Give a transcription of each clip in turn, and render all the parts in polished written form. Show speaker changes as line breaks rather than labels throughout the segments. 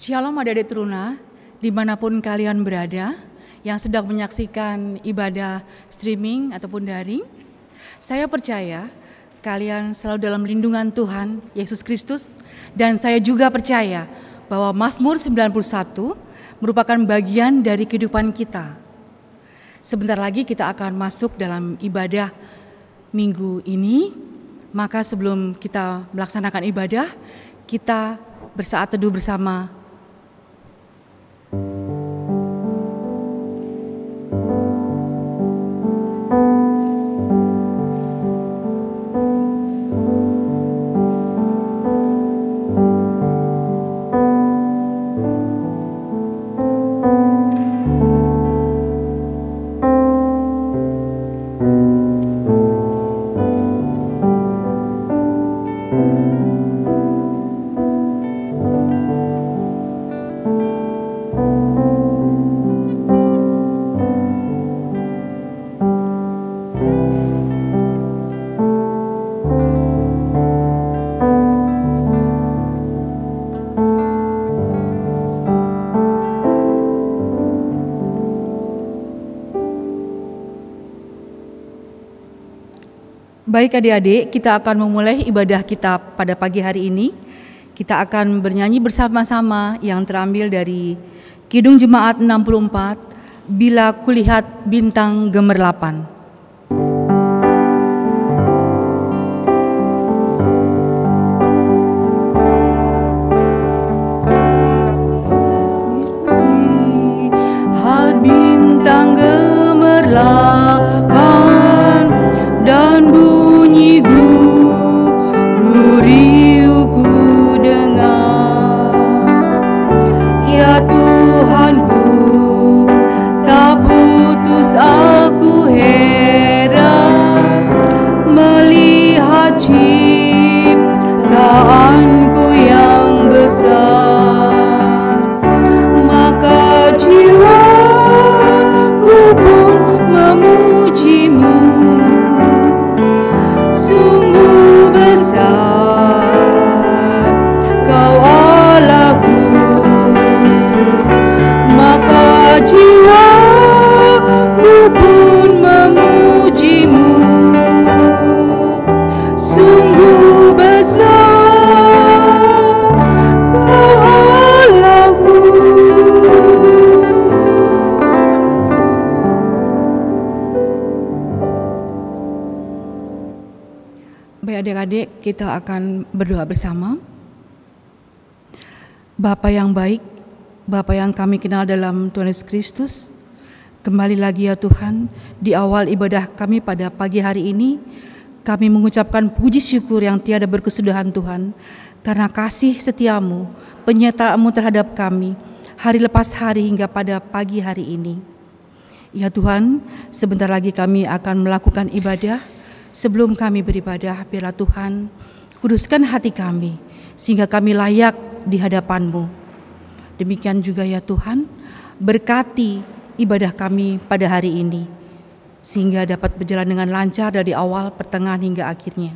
Shalom adik-adik teruna, dimanapun kalian berada, yang sedang menyaksikan ibadah streaming ataupun daring. Saya percaya kalian selalu dalam lindungan Tuhan Yesus Kristus, dan saya juga percaya bahwa Mazmur 91 merupakan bagian dari kehidupan kita. Sebentar lagi kita akan masuk dalam ibadah minggu ini, maka sebelum kita melaksanakan ibadah, kita bersaat teduh bersama. Baik adik-adik, kita akan memulai ibadah kita pada pagi hari ini. Kita akan bernyanyi bersama-sama yang terambil dari Kidung Jemaat 64, Bila Kulihat Bintang Gemerlapan. Lihat bintang gemerlapan dan bunyi guru riuhku dengar. Ya Tuhanku, tak putus aku heran melihat ciptaanku yang besar. Maka jiwaku pun memujimu. Sungguh besar Kau Allahku, maka jiwaku pun memujimu. Sungguh besar Kau Allahku. Baik adik-adik, kita akan berdoa bersama. Bapa yang baik, Bapa yang kami kenal dalam Tuhan Yesus Kristus, kembali lagi ya Tuhan, di awal ibadah kami pada pagi hari ini, kami mengucapkan puji syukur yang tiada berkesudahan Tuhan, karena kasih setiamu, penyertaan-Mu terhadap kami, hari lepas hari hingga pada pagi hari ini. Ya Tuhan, sebentar lagi kami akan melakukan ibadah. Sebelum kami beribadah, biarlah Tuhan kuduskan hati kami, sehingga kami layak di hadapan-Mu. Demikian juga ya Tuhan, berkati ibadah kami pada hari ini, sehingga dapat berjalan dengan lancar dari awal, pertengahan hingga akhirnya.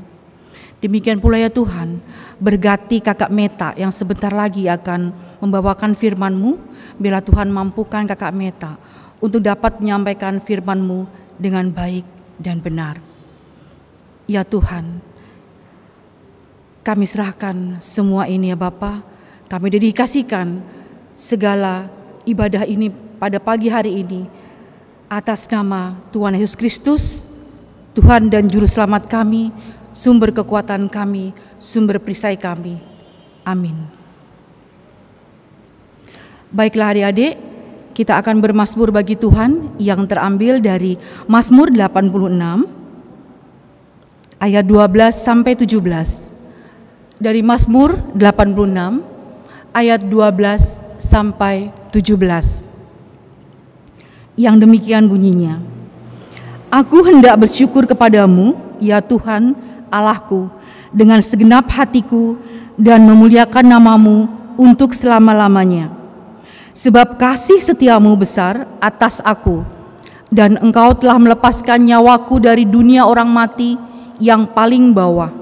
Demikian pula ya Tuhan, berkati kakak Meta yang sebentar lagi akan membawakan firman-Mu. Biarlah Tuhan mampukan kakak Meta untuk dapat menyampaikan firman-Mu dengan baik dan benar. Ya Tuhan, kami serahkan semua ini ya Bapa. Kami dedikasikan segala ibadah ini pada pagi hari ini atas nama Tuhan Yesus Kristus, Tuhan dan Juru Selamat kami, sumber kekuatan kami, sumber perisai kami. Amin. Baiklah adik-adik, kita akan bermazmur bagi Tuhan yang terambil dari Mazmur 86 ayat 12 sampai 17. Dari Mazmur 86 ayat 12 sampai 17. Yang demikian bunyinya. Aku hendak bersyukur kepadamu, ya Tuhan Allahku, dengan segenap hatiku dan memuliakan namamu untuk selama-lamanya. Sebab kasih setiamu besar atas aku, dan engkau telah melepaskan nyawaku dari dunia orang mati yang paling bawah.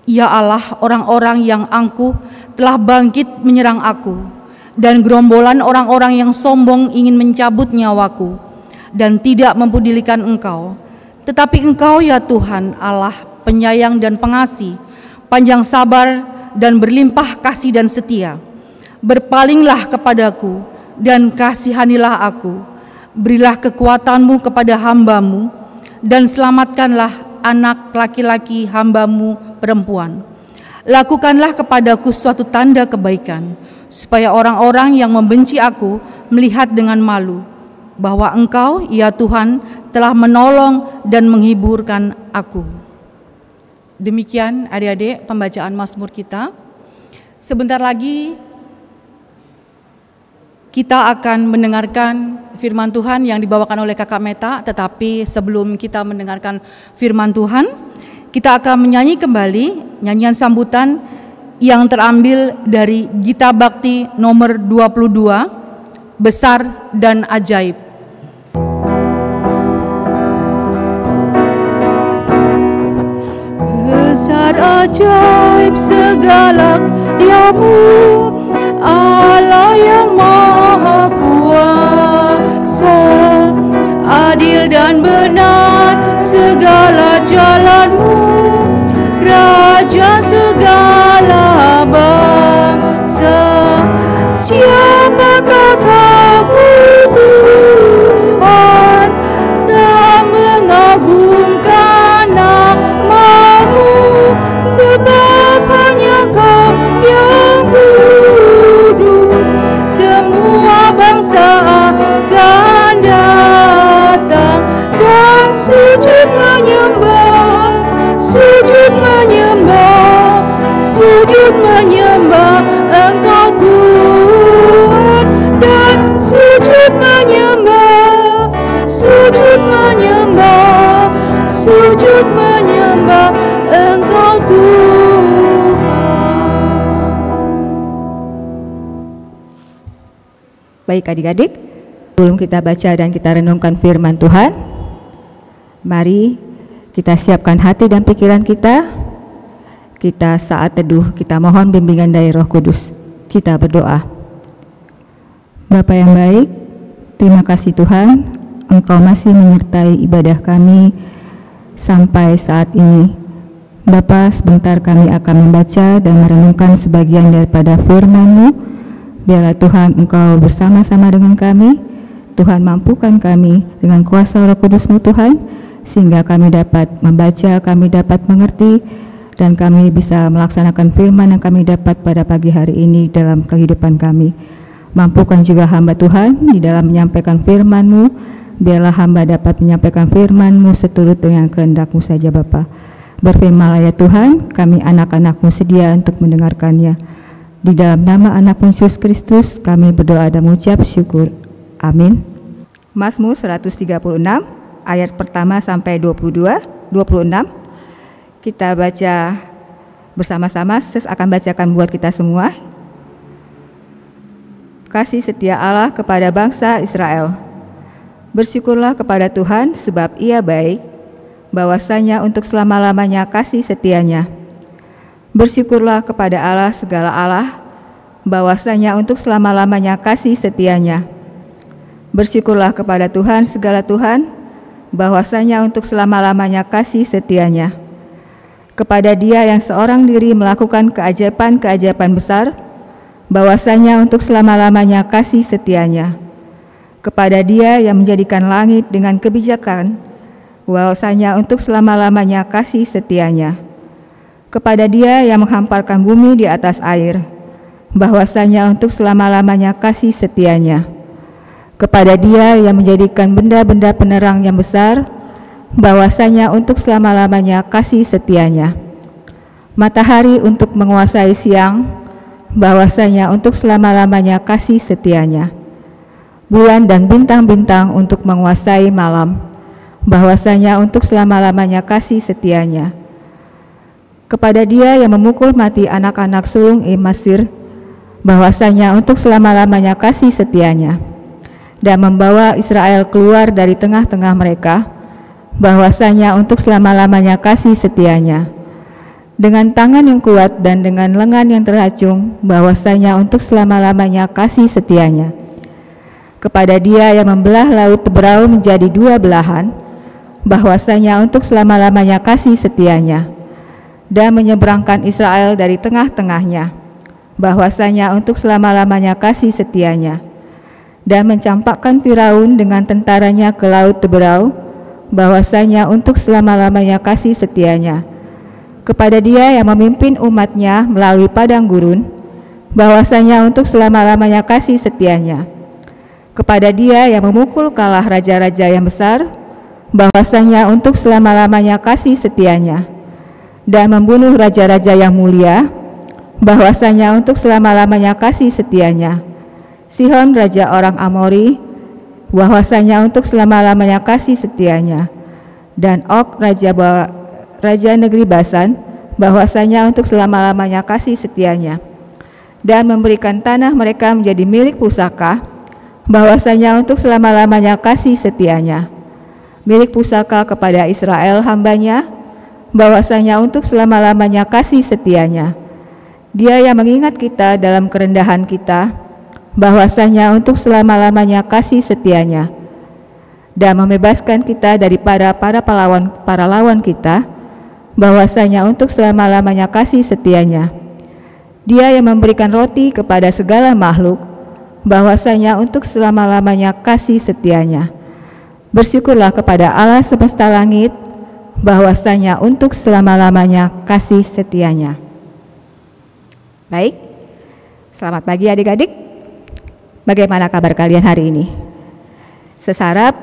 Ya Allah, orang-orang yang angkuh telah bangkit menyerang aku. dan gerombolan orang-orang yang sombong ingin mencabut nyawaku dan tidak mempedulikan Engkau. Tetapi Engkau ya Tuhan Allah penyayang dan pengasih, panjang sabar dan berlimpah kasih dan setia. Berpalinglah kepadaku dan kasihanilah aku. Berilah kekuatan-Mu kepada hamba-Mu dan selamatkanlah anak laki-laki hamba-Mu perempuan. Lakukanlah kepadaku suatu tanda kebaikan, supaya orang-orang yang membenci aku melihat dengan malu bahwa Engkau, ya Tuhan, telah menolong dan menghiburkan aku. Demikian adik-adik pembacaan Mazmur kita. Sebentar lagi kita akan mendengarkan firman Tuhan yang dibawakan oleh Kakak Meta, tetapi sebelum kita mendengarkan firman Tuhan, kita akan menyanyi kembali nyanyian sambutan yang terambil dari Gita Bakti nomor 22, Besar dan Ajaib. Besar ajaib segala karya-Mu, Allah yang Maha Kuasa. Adil dan benar segala jalan-Mu, Raja segala bangsa. Siapakah takut Tuhan, tak mengagungkan nama-Mu, sebab hanya Kau yang kudus. Semua bangsa akan datang dan sujud menyembah, sujud menyembah, sujud menyembah Engkau Tuhan, dan sujud menyembah, sujud menyembah, sujud menyembah Engkau Tuhan.
Baik adik-adik, sebelum kita baca dan kita renungkan firman Tuhan, mari kita siapkan hati dan pikiran kita. Kita saat teduh, kita mohon bimbingan dari Roh Kudus. Kita berdoa. Bapa yang baik, terima kasih Tuhan, Engkau masih menyertai ibadah kami sampai saat ini. Bapa, sebentar kami akan membaca dan merenungkan sebagian daripada firman-Mu. Biarlah Tuhan Engkau bersama-sama dengan kami. Tuhan mampukan kami dengan kuasa Roh Kudus-Mu Tuhan, sehingga kami dapat membaca, kami dapat mengerti, dan kami bisa melaksanakan firman yang kami dapat pada pagi hari ini dalam kehidupan kami. Mampukan juga hamba Tuhan di dalam menyampaikan firman-Mu. Biarlah hamba dapat menyampaikan firman-Mu seturut dengan kehendak-Mu saja Bapa. Berfirmanlah ya Tuhan, kami anak-anak-Mu sedia untuk mendengarkannya. Di dalam nama anak-Mu Yesus Kristus kami berdoa dan mengucap syukur. Amin. Mazmur 136 ayat pertama sampai 26. Kita baca bersama-sama, Sis akan bacakan buat kita semua. Kasih setia Allah kepada bangsa Israel. Bersyukurlah kepada Tuhan sebab Ia baik, bahwasanya untuk selama-lamanya kasih setianya. Bersyukurlah kepada Allah segala Allah, bahwasanya untuk selama-lamanya kasih setianya. Bersyukurlah kepada Tuhan segala Tuhan, bahwasanya untuk selama-lamanya kasih setianya. Kepada Dia yang seorang diri melakukan keajaiban-keajaiban besar, bahwasanya untuk selama-lamanya kasih setianya. Kepada Dia yang menjadikan langit dengan kebijakan, bahwasanya untuk selama-lamanya kasih setianya. Kepada Dia yang menghamparkan bumi di atas air, bahwasanya untuk selama-lamanya kasih setianya. Kepada Dia yang menjadikan benda-benda penerang yang besar, bahwasanya untuk selama-lamanya kasih setianya. Matahari untuk menguasai siang, bahwasanya untuk selama-lamanya kasih setianya. Bulan dan bintang-bintang untuk menguasai malam, bahwasanya untuk selama-lamanya kasih setianya. Kepada Dia yang memukul mati anak-anak sulung Mesir, bahwasanya untuk selama-lamanya kasih setianya, dan membawa Israel keluar dari tengah-tengah mereka, bahwasanya untuk selama-lamanya kasih setianya. dengan tangan yang kuat dan dengan lengan yang teracung, bahwasanya untuk selama-lamanya kasih setianya. Kepada Dia yang membelah laut Teberau menjadi dua belahan, bahwasanya untuk selama-lamanya kasih setianya, dan menyeberangkan Israel dari tengah-tengahnya, bahwasanya untuk selama-lamanya kasih setianya, dan mencampakkan Firaun dengan tentaranya ke laut Teberau, bahwasanya untuk selama-lamanya kasih setianya. Kepada Dia yang memimpin umatnya melalui padang gurun, bahwasanya untuk selama-lamanya kasih setianya. Kepada Dia yang memukul kalah raja-raja yang besar, bahwasanya untuk selama-lamanya kasih setianya, dan membunuh raja-raja yang mulia, bahwasanya untuk selama-lamanya kasih setianya. Sihon raja orang Amori, bahwasanya untuk selama-lamanya kasih setianya, dan Og raja negeri Basan, bahwasanya untuk selama-lamanya kasih setianya, dan memberikan tanah mereka menjadi milik pusaka, bahwasanya untuk selama-lamanya kasih setianya. Milik pusaka kepada Israel hambanya, bahwasanya untuk selama-lamanya kasih setianya. Dia yang mengingat kita dalam kerendahan kita, bahwasanya untuk selama-lamanya kasih setianya, dan membebaskan kita daripada para lawan kita, bahwasanya untuk selama-lamanya kasih setianya. Dia yang memberikan roti kepada segala makhluk, bahwasanya untuk selama-lamanya kasih setianya. Bersyukurlah kepada Allah semesta langit, bahwasanya untuk selama-lamanya kasih setianya. Baik, selamat pagi adik-adik. Bagaimana kabar kalian hari ini? Sesarap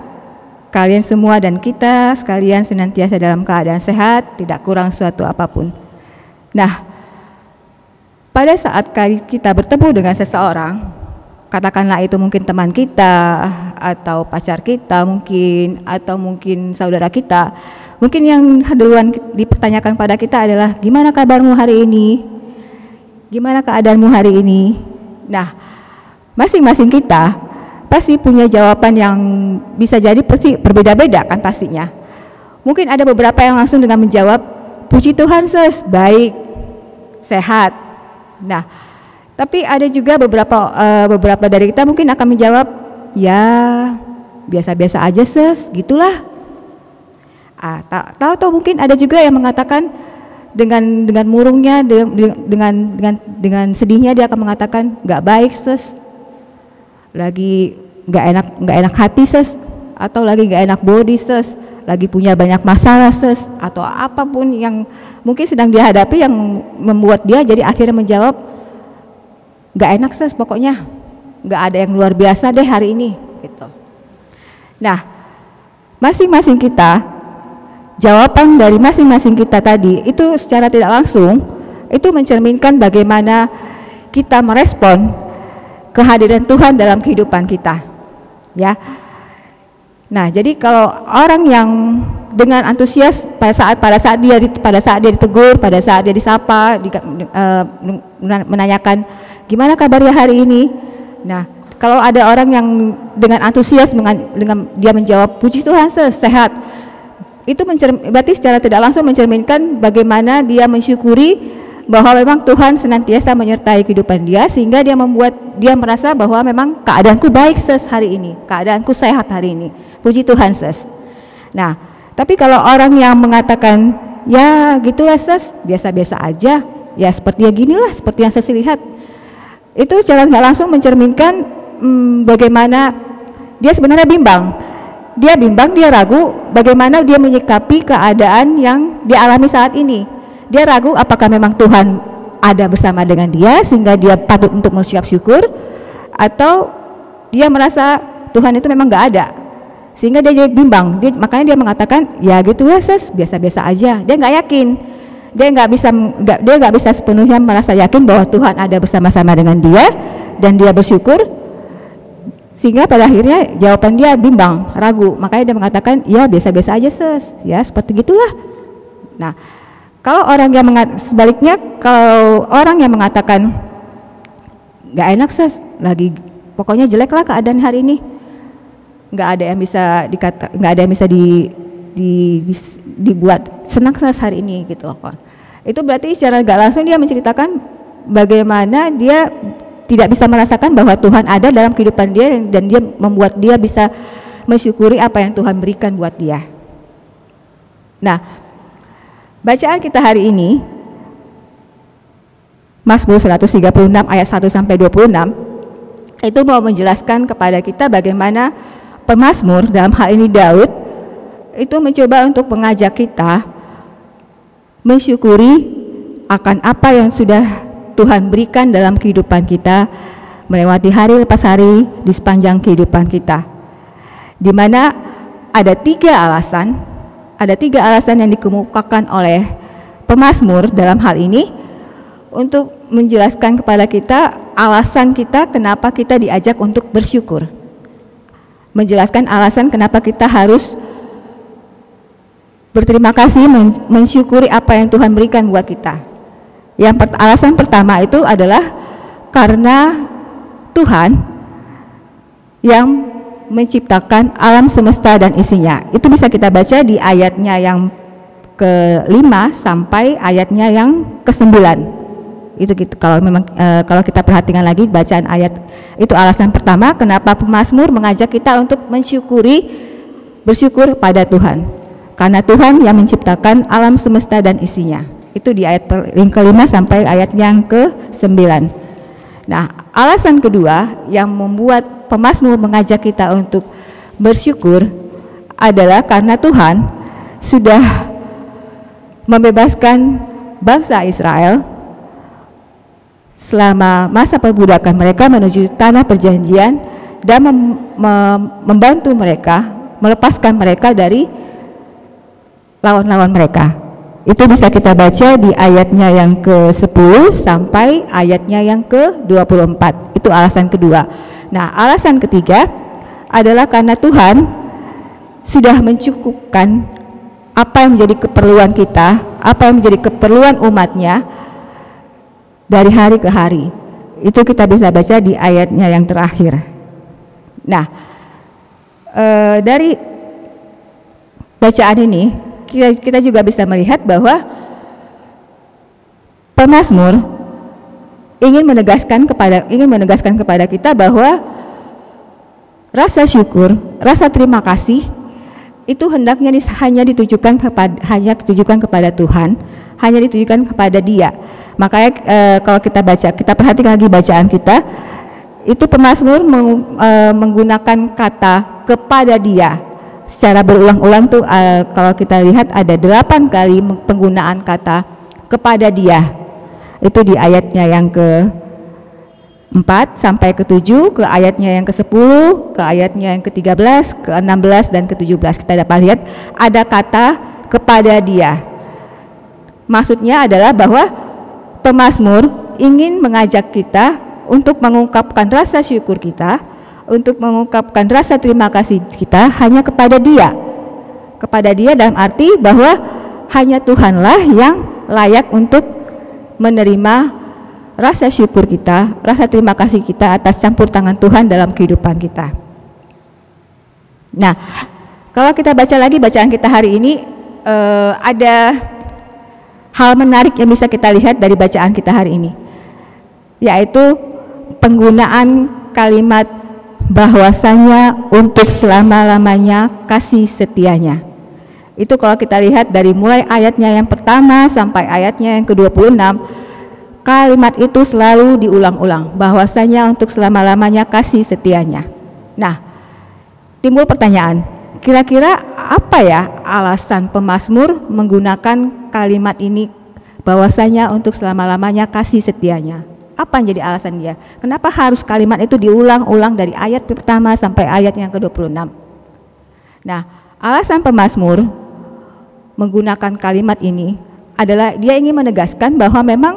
kalian semua dan kita sekalian senantiasa dalam keadaan sehat, tidak kurang suatu apapun. Nah, pada saat kita bertemu dengan seseorang, katakanlah itu mungkin teman kita, atau pacar kita mungkin, atau mungkin saudara kita, mungkin yang duluan dipertanyakan pada kita adalah, gimana kabarmu hari ini? Gimana keadaanmu hari ini? Nah, masing-masing kita pasti punya jawaban yang bisa jadi berbeda-beda kan pastinya. Mungkin ada beberapa yang langsung dengan menjawab, puji Tuhan sis, baik, sehat. Nah, tapi ada juga beberapa dari kita mungkin akan menjawab, ya biasa-biasa aja sis, gitulah. Tahu mungkin ada juga yang mengatakan dengan murungnya, dengan sedihnya dia akan mengatakan, nggak baik sis, lagi nggak enak hati sis, atau lagi nggak enak body sis, lagi punya banyak masalah sis, atau apapun yang mungkin sedang dia hadapi yang membuat dia jadi akhirnya menjawab, nggak enak sis, pokoknya nggak ada yang luar biasa deh hari ini gitu. Nah, masing-masing kita, jawaban dari masing-masing kita tadi itu secara tidak langsung itu mencerminkan bagaimana kita merespon kehadiran Tuhan dalam kehidupan kita, ya. Nah, jadi kalau orang yang dengan antusias pada saat dia ditegur, pada saat dia disapa, menanyakan gimana kabarnya hari ini. Nah, kalau ada orang yang dengan antusias dengan dia menjawab puji Tuhan sehat, itu berarti secara tidak langsung mencerminkan bagaimana dia mensyukuri bahwa memang Tuhan senantiasa menyertai kehidupan dia, sehingga dia membuat dia merasa bahwa memang keadaanku baik ses hari ini, keadaanku sehat hari ini, puji Tuhan ses. Nah, tapi kalau orang yang mengatakan ya gitulah ses, biasa-biasa aja, ya seperti ya ginilah, seperti yang saya lihat, itu secara nggak langsung mencerminkan bagaimana dia sebenarnya bimbang. Dia ragu bagaimana dia menyikapi keadaan yang dialami saat ini. Dia ragu apakah memang Tuhan ada bersama dengan dia sehingga dia patut untuk mengucap syukur, atau dia merasa Tuhan itu memang nggak ada sehingga dia jadi bimbang. Makanya dia mengatakan ya gitu lah ses, biasa-biasa aja. Dia nggak yakin, dia nggak bisa sepenuhnya merasa yakin bahwa Tuhan ada bersama-sama dengan dia dan dia bersyukur, sehingga pada akhirnya jawaban dia bimbang, ragu. Makanya dia mengatakan ya biasa-biasa aja ses, ya seperti gitulah. Nah, kalau orang yang sebaliknya, kalau orang yang mengatakan nggak enak ses, lagi pokoknya jelek lah keadaan hari ini, nggak ada yang bisa dibuat senang ses hari ini gitu kan. Itu berarti secara gak langsung dia menceritakan bagaimana dia tidak bisa merasakan bahwa Tuhan ada dalam kehidupan dia, dan dia membuat dia bisa mensyukuri apa yang Tuhan berikan buat dia. Nah, bacaan kita hari ini Mazmur 136 ayat 1 sampai 26 itu mau menjelaskan kepada kita bagaimana pemazmur, dalam hal ini Daud, itu mencoba untuk mengajak kita mensyukuri akan apa yang sudah Tuhan berikan dalam kehidupan kita melewati hari lepas hari di sepanjang kehidupan kita, di mana ada tiga alasan yang dikemukakan oleh pemazmur dalam hal ini untuk menjelaskan kepada kita alasan kita kenapa kita diajak untuk bersyukur, menjelaskan alasan kenapa kita harus berterima kasih, mensyukuri apa yang Tuhan berikan buat kita. Alasan pertama itu adalah karena Tuhan yang menciptakan alam semesta dan isinya. Itu bisa kita baca di ayatnya yang ke-5 sampai ayatnya yang ke-9. Itu gitu, kalau kita perhatikan lagi bacaan ayat itu, alasan pertama kenapa pemazmur mengajak kita untuk bersyukur pada Tuhan, karena Tuhan yang menciptakan alam semesta dan isinya. Itu di ayat yang ke-5 sampai ayat yang ke-9. Nah, alasan kedua yang membuat pemazmur mengajak kita untuk bersyukur adalah karena Tuhan sudah membebaskan bangsa Israel selama masa perbudakan mereka menuju tanah perjanjian, dan membantu mereka, melepaskan mereka dari lawan-lawan mereka. Itu bisa kita baca di ayatnya yang ke-10 sampai ayatnya yang ke-24. Itu alasan kedua. Nah, alasan ketiga adalah karena Tuhan sudah mencukupkan apa yang menjadi keperluan kita, apa yang menjadi keperluan umatnya dari hari ke hari. Itu kita bisa baca di ayatnya yang terakhir. Nah, dari bacaan ini kita juga bisa melihat bahwa pemazmur ingin menegaskan kepada kita bahwa rasa syukur, rasa terima kasih itu hendaknya hanya ditujukan kepada Tuhan, hanya ditujukan kepada Dia. Makanya kalau kita perhatikan lagi bacaan kita, itu pemazmur menggunakan kata kepada Dia secara berulang-ulang tuh. Kalau kita lihat ada 8 kali penggunaan kata kepada Dia. Itu di ayatnya yang ke-4 sampai ke-7, ke ayatnya yang ke-10, ke ayatnya yang ke-13, ke-16 dan ke-17. Kita dapat lihat ada kata kepada Dia. Maksudnya adalah bahwa pemazmur ingin mengajak kita untuk mengungkapkan rasa syukur kita, untuk mengungkapkan rasa terima kasih kita hanya kepada Dia. Kepada Dia dalam arti bahwa hanya Tuhanlah yang layak untuk menerima rasa syukur kita, rasa terima kasih kita atas campur tangan Tuhan dalam kehidupan kita. Nah, kalau kita baca lagi bacaan kita hari ini, ada hal menarik yang bisa kita lihat dari bacaan kita hari ini, yaitu penggunaan kalimat bahwasanya untuk selama-lamanya kasih setianya. Itu kalau kita lihat dari mulai ayatnya yang pertama sampai ayatnya yang ke-26, kalimat itu selalu diulang-ulang, bahwasanya untuk selama-lamanya kasih setianya. Nah, timbul pertanyaan, kira-kira apa ya alasan pemazmur menggunakan kalimat ini, bahwasanya untuk selama-lamanya kasih setianya? Apa yang jadi alasan dia? Kenapa harus kalimat itu diulang-ulang dari ayat pertama sampai ayat yang ke-26? Nah, alasan pemazmur menggunakan kalimat ini adalah dia ingin menegaskan bahwa memang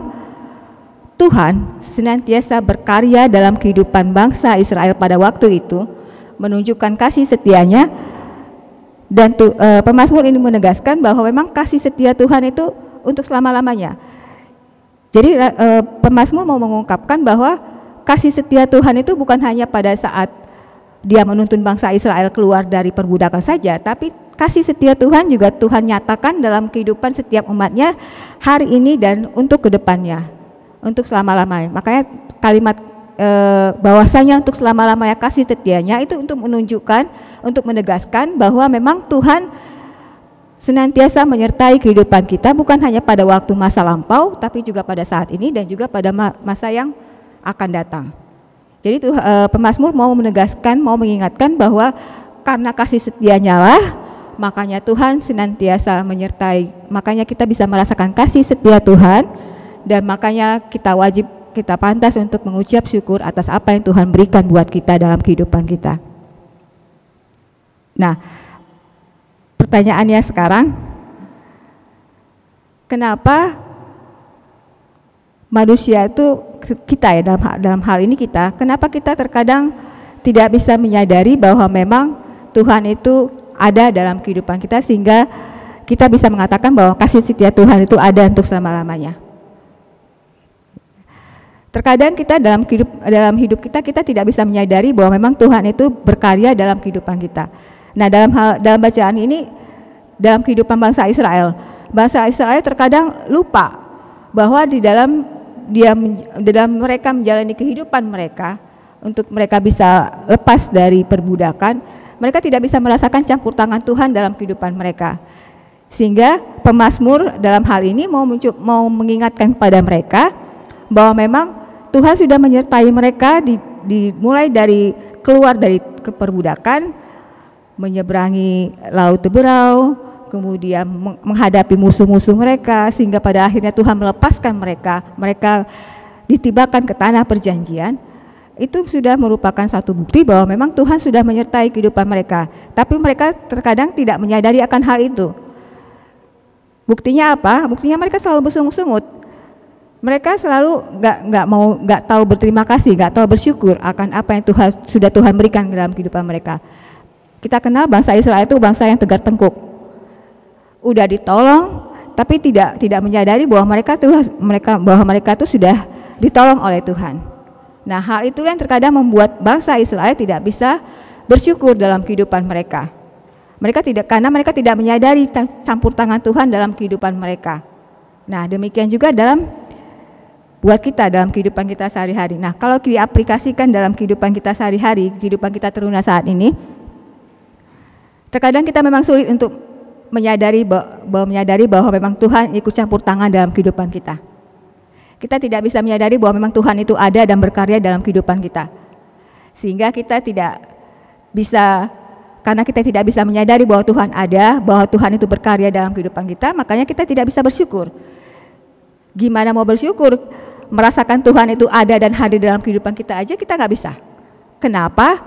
Tuhan senantiasa berkarya dalam kehidupan bangsa Israel pada waktu itu, menunjukkan kasih setianya. Dan pemazmur ini menegaskan bahwa memang kasih setia Tuhan itu untuk selama-lamanya. Jadi pemazmur mau mengungkapkan bahwa kasih setia Tuhan itu bukan hanya pada saat dia menuntun bangsa Israel keluar dari perbudakan saja, tapi kasih setia Tuhan juga Tuhan nyatakan dalam kehidupan setiap umatnya hari ini dan untuk kedepannya, untuk selama-lamanya. Makanya kalimat bahwasanya untuk selama-lamanya kasih setianya itu untuk menunjukkan, untuk menegaskan bahwa memang Tuhan senantiasa menyertai kehidupan kita, bukan hanya pada waktu masa lampau, tapi juga pada saat ini dan juga pada masa yang akan datang. Jadi pemazmur mau menegaskan, mau mengingatkan bahwa karena kasih setianya lah, makanya Tuhan senantiasa menyertai, makanya kita bisa merasakan kasih setia Tuhan, dan makanya kita pantas untuk mengucap syukur atas apa yang Tuhan berikan buat kita dalam kehidupan kita. Nah, pertanyaannya sekarang, kenapa manusia itu, kita ya dalam hal ini kita, kenapa kita terkadang tidak bisa menyadari bahwa memang Tuhan itu ada dalam kehidupan kita sehingga kita bisa mengatakan bahwa kasih setia Tuhan itu ada untuk selama-lamanya. Terkadang kita dalam hidup kita tidak bisa menyadari bahwa memang Tuhan itu berkarya dalam kehidupan kita. Nah, dalam bacaan ini, dalam kehidupan bangsa Israel terkadang lupa bahwa di dalam mereka menjalani kehidupan mereka, untuk mereka bisa lepas dari perbudakan, mereka tidak bisa merasakan campur tangan Tuhan dalam kehidupan mereka. Sehingga pemazmur dalam hal ini mau mengingatkan kepada mereka bahwa memang Tuhan sudah menyertai mereka mulai dari keluar dari perbudakan, menyeberangi laut Teberau, kemudian menghadapi musuh-musuh mereka, sehingga pada akhirnya Tuhan melepaskan mereka ditibakan ke tanah perjanjian. Itu sudah merupakan satu bukti bahwa memang Tuhan sudah menyertai kehidupan mereka, tapi mereka terkadang tidak menyadari akan hal itu. Buktinya apa? Buktinya mereka selalu bersungut-sungut. Mereka selalu nggak tahu berterima kasih, nggak tahu bersyukur akan apa yang Tuhan berikan dalam kehidupan mereka. Kita kenal bangsa Israel itu bangsa yang tegar tengkuk. Udah ditolong, tapi tidak menyadari bahwa mereka itu sudah ditolong oleh Tuhan. Nah, hal itulah yang terkadang membuat bangsa Israel tidak bisa bersyukur dalam kehidupan mereka. Karena mereka tidak menyadari campur tangan Tuhan dalam kehidupan mereka. Nah, demikian juga buat kita dalam kehidupan kita sehari-hari. Nah, kalau diaplikasikan dalam kehidupan kita sehari-hari, kehidupan kita teruna saat ini, terkadang kita memang sulit untuk menyadari bahwa memang Tuhan ikut campur tangan dalam kehidupan kita. Kita tidak bisa menyadari bahwa memang Tuhan itu ada dan berkarya dalam kehidupan kita. Sehingga kita tidak bisa, karena kita tidak bisa menyadari bahwa Tuhan ada, bahwa Tuhan itu berkarya dalam kehidupan kita, makanya kita tidak bisa bersyukur. Gimana mau bersyukur? Merasakan Tuhan itu ada dan hadir dalam kehidupan kita aja kita nggak bisa. Kenapa?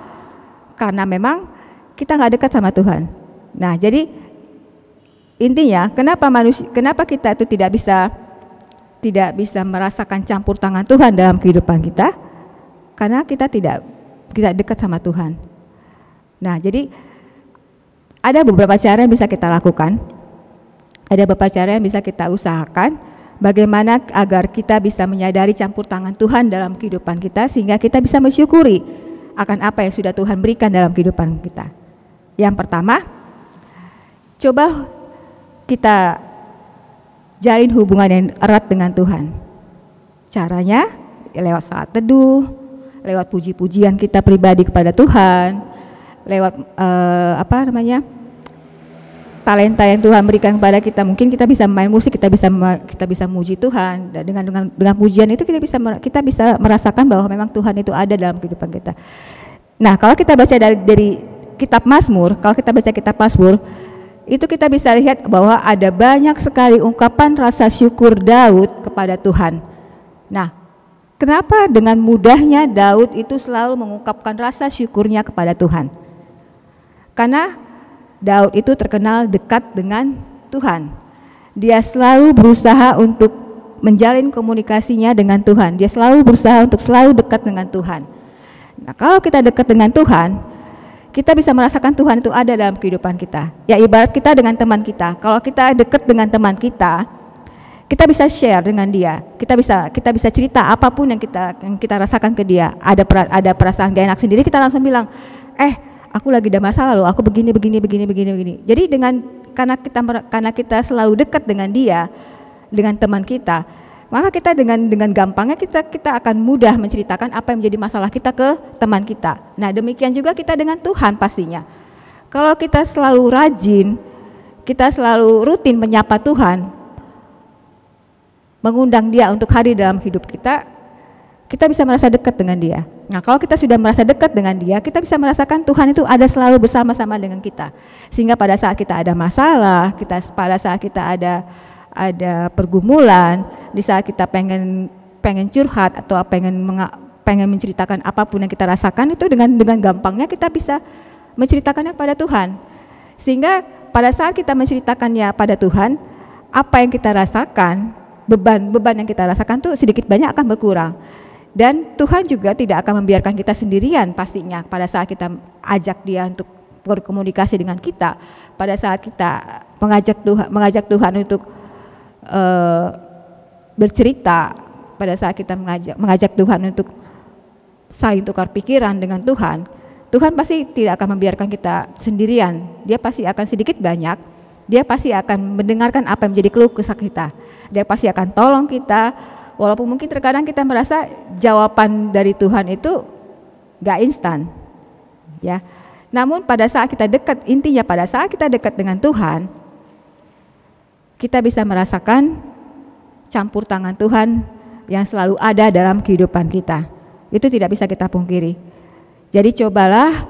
Karena memang kita nggak dekat sama Tuhan. Nah, jadi intinya kenapa kita itu tidak bisa merasakan campur tangan Tuhan dalam kehidupan kita? Karena kita tidak dekat sama Tuhan. Nah, jadi ada beberapa cara yang bisa kita lakukan. Ada beberapa cara yang bisa kita usahakan bagaimana agar kita bisa menyadari campur tangan Tuhan dalam kehidupan kita sehingga kita bisa mensyukuri akan apa yang sudah Tuhan berikan dalam kehidupan kita. Yang pertama, coba kita jalin hubungan yang erat dengan Tuhan. Caranya lewat saat teduh, lewat puji-pujian kita pribadi kepada Tuhan, lewat talenta yang Tuhan berikan kepada kita. Mungkin kita bisa main musik, kita bisa memuji Tuhan. Dan dengan pujian itu kita bisa merasakan bahwa memang Tuhan itu ada dalam kehidupan kita. Nah, kalau kita baca dari kitab Mazmur, itu kita bisa lihat bahwa ada banyak sekali ungkapan rasa syukur Daud kepada Tuhan. Nah, kenapa dengan mudahnya Daud itu selalu mengungkapkan rasa syukurnya kepada Tuhan? Karena Daud itu terkenal dekat dengan Tuhan. Dia selalu berusaha untuk menjalin komunikasinya dengan Tuhan. Dia selalu berusaha untuk selalu dekat dengan Tuhan. Nah, kalau kita dekat dengan Tuhan, kita bisa merasakan Tuhan itu ada dalam kehidupan kita. Ya, ibarat kita dengan teman kita. Kalau kita dekat dengan teman kita bisa share dengan dia. Kita bisa cerita apapun yang kita rasakan ke dia. Ada perasaan gak enak sendiri, kita langsung bilang, aku lagi ada masalah loh, aku begini. Jadi karena kita selalu dekat dengan dia, dengan teman kita, maka kita dengan gampangnya kita akan mudah menceritakan apa yang menjadi masalah kita ke teman kita. Nah, demikian juga kita dengan Tuhan pastinya. Kalau kita selalu rajin, kita selalu rutin menyapa Tuhan, mengundang dia untuk hadir dalam hidup kita, kita bisa merasa dekat dengan dia. Nah, kalau kita sudah merasa dekat dengan dia, kita bisa merasakan Tuhan itu ada selalu bersama-sama dengan kita. Sehingga pada saat kita ada masalah, pada saat kita ada pergumulan, di saat kita pengen curhat atau pengen menceritakan apapun yang kita rasakan, itu dengan gampangnya kita bisa menceritakannya pada Tuhan. Sehingga pada saat kita menceritakannya pada Tuhan, apa yang kita rasakan, beban yang kita rasakan tuh sedikit banyak akan berkurang. Dan Tuhan juga tidak akan membiarkan kita sendirian pastinya pada saat kita ajak dia untuk berkomunikasi dengan kita. Pada saat kita mengajak Tuhan untuk bercerita, pada saat kita mengajak Tuhan untuk saling tukar pikiran dengan Tuhan, Tuhan pasti tidak akan membiarkan kita sendirian. Dia pasti akan sedikit banyak, dia pasti akan mendengarkan apa yang menjadi keluh kesah kita. Dia pasti akan tolong kita. Walaupun mungkin terkadang kita merasa jawaban dari Tuhan itu gak instan, ya. Namun pada saat kita dekat dengan Tuhan, kita bisa merasakan campur tangan Tuhan yang selalu ada dalam kehidupan kita. Itu tidak bisa kita pungkiri. Jadi cobalah